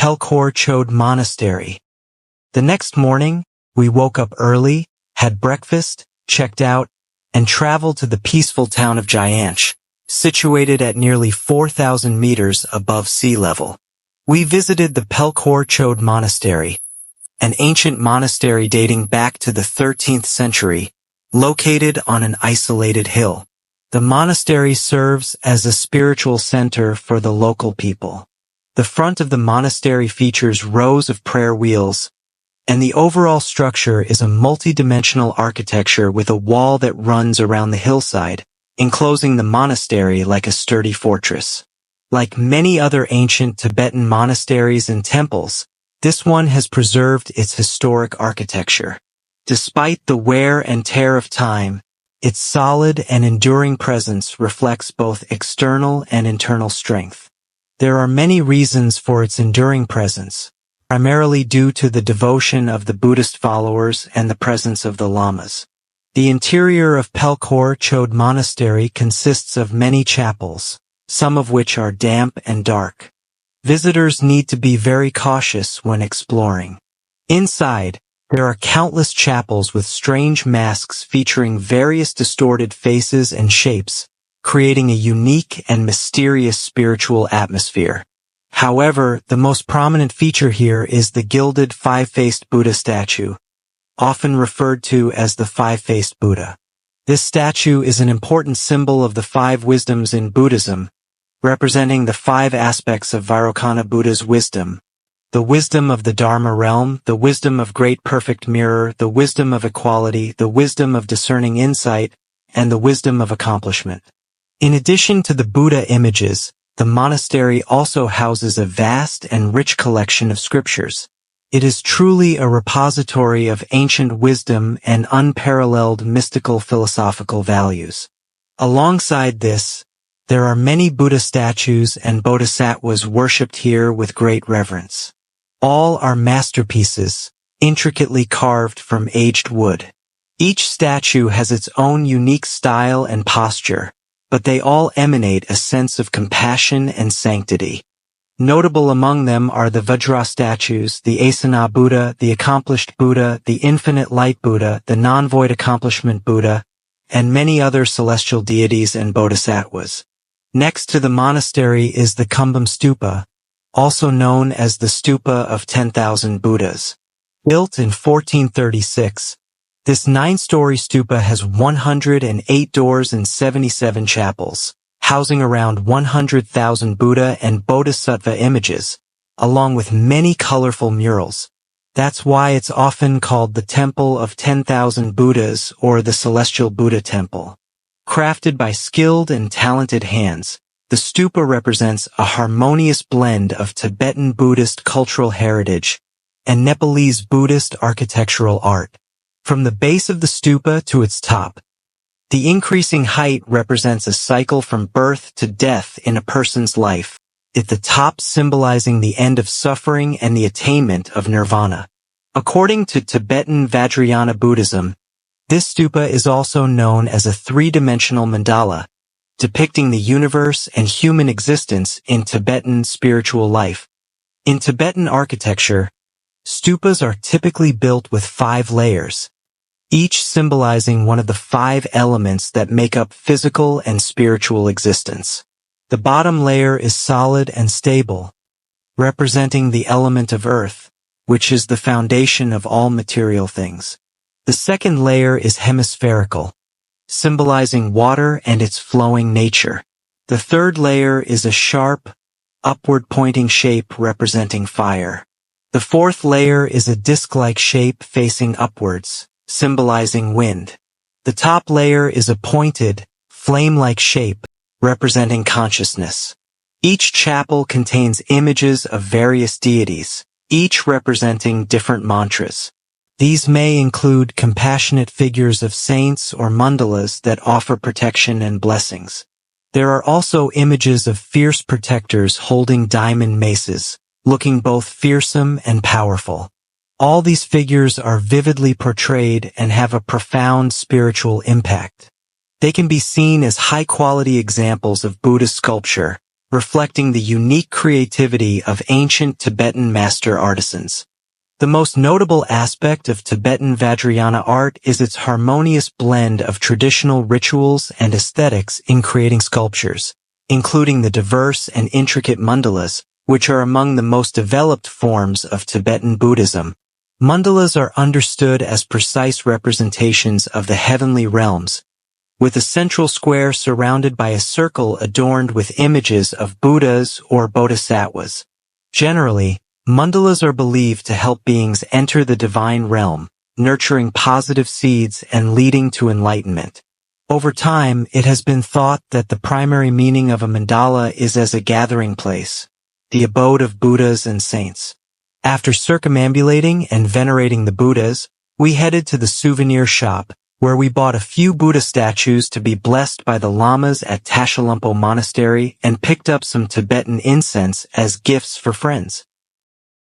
Pelkhor Chode Monastery. The next morning, we woke up early, had breakfast, checked out, and traveled to the peaceful town of Gyanch, situated at nearly 4,000 meters above sea level. We visited the Pelkhor Chode Monastery, an ancient monastery dating back to the 13th century, located on an isolated hill. The monastery serves as a spiritual center for the local people. The front of the monastery features rows of prayer wheels, and the overall structure is a multi-dimensional architecture with a wall that runs around the hillside, enclosing the monastery like a sturdy fortress. Like many other ancient Tibetan monasteries and temples, this one has preserved its historic architecture. Despite the wear and tear of time, its solid and enduring presence reflects both external and internal strength. There are many reasons for its enduring presence, primarily due to the devotion of the Buddhist followers and the presence of the lamas. The interior of Pelkhor Chode Monastery consists of many chapels, some of which are damp and dark. Visitors need to be very cautious when exploring. Inside, there are countless chapels with strange masks featuring various distorted faces and shapes, creating a unique and mysterious spiritual atmosphere. However, the most prominent feature here is the gilded five-faced Buddha statue, often referred to as the five-faced Buddha. This statue is an important symbol of the five wisdoms in Buddhism, representing the five aspects of Vairocana Buddha's wisdom: the wisdom of the Dharma realm, the wisdom of great perfect mirror, the wisdom of equality, the wisdom of discerning insight, and the wisdom of accomplishment. In addition to the Buddha images, the monastery also houses a vast and rich collection of scriptures. It is truly a repository of ancient wisdom and unparalleled mystical philosophical values. Alongside this, there are many Buddha statues and bodhisattvas worshipped here with great reverence. All are masterpieces, intricately carved from aged wood. Each statue has its own unique style and posture, but they all emanate a sense of compassion and sanctity. Notable among them are the Vajra statues, the Asana Buddha, the Accomplished Buddha, the Infinite Light Buddha, the Non-Void Accomplishment Buddha, and many other celestial deities and bodhisattvas. Next to the monastery is the Kumbum Stupa, also known as the Stupa of 10,000 Buddhas. Built in 1436, this 9-story stupa has 108 doors and 77 chapels, housing around 100,000 Buddha and Bodhisattva images, along with many colorful murals. That's why it's often called the Temple of 10,000 Buddhas or the Celestial Buddha Temple. Crafted by skilled and talented hands, the stupa represents a harmonious blend of Tibetan Buddhist cultural heritage and Nepalese Buddhist architectural art. From the base of the stupa to its top, the increasing height represents a cycle from birth to death in a person's life, at the top symbolizing the end of suffering and the attainment of nirvana. According to Tibetan Vajrayana Buddhism, this stupa is also known as a three-dimensional mandala, depicting the universe and human existence in Tibetan spiritual life. In Tibetan architecture, stupas are typically built with 5 layers, each symbolizing one of the 5 elements that make up physical and spiritual existence. The bottom layer is solid and stable, representing the element of earth, which is the foundation of all material things. The second layer is hemispherical, symbolizing water and its flowing nature. The third layer is a sharp, upward-pointing shape representing fire. The fourth layer is a disc-like shape facing upwards, symbolizing wind. The top layer is a pointed, flame-like shape, representing consciousness. Each chapel contains images of various deities, each representing different mantras. These may include compassionate figures of saints or mandalas that offer protection and blessings. There are also images of fierce protectors holding diamond maces, looking both fearsome and powerful. All these figures are vividly portrayed and have a profound spiritual impact. They can be seen as high-quality examples of Buddhist sculpture, reflecting the unique creativity of ancient Tibetan master artisans. The most notable aspect of Tibetan Vajrayana art is its harmonious blend of traditional rituals and aesthetics in creating sculptures, including the diverse and intricate mandalas, which are among the most developed forms of Tibetan Buddhism. Mandalas are understood as precise representations of the heavenly realms, with a central square surrounded by a circle adorned with images of Buddhas or Bodhisattvas. Generally, mandalas are believed to help beings enter the divine realm, nurturing positive seeds and leading to enlightenment. Over time, it has been thought that the primary meaning of a mandala is as a gathering place, the abode of Buddhas and saints. After circumambulating and venerating the Buddhas, we headed to the souvenir shop, where we bought a few Buddha statues to be blessed by the lamas at Tashalumpo Monastery and picked up some Tibetan incense as gifts for friends.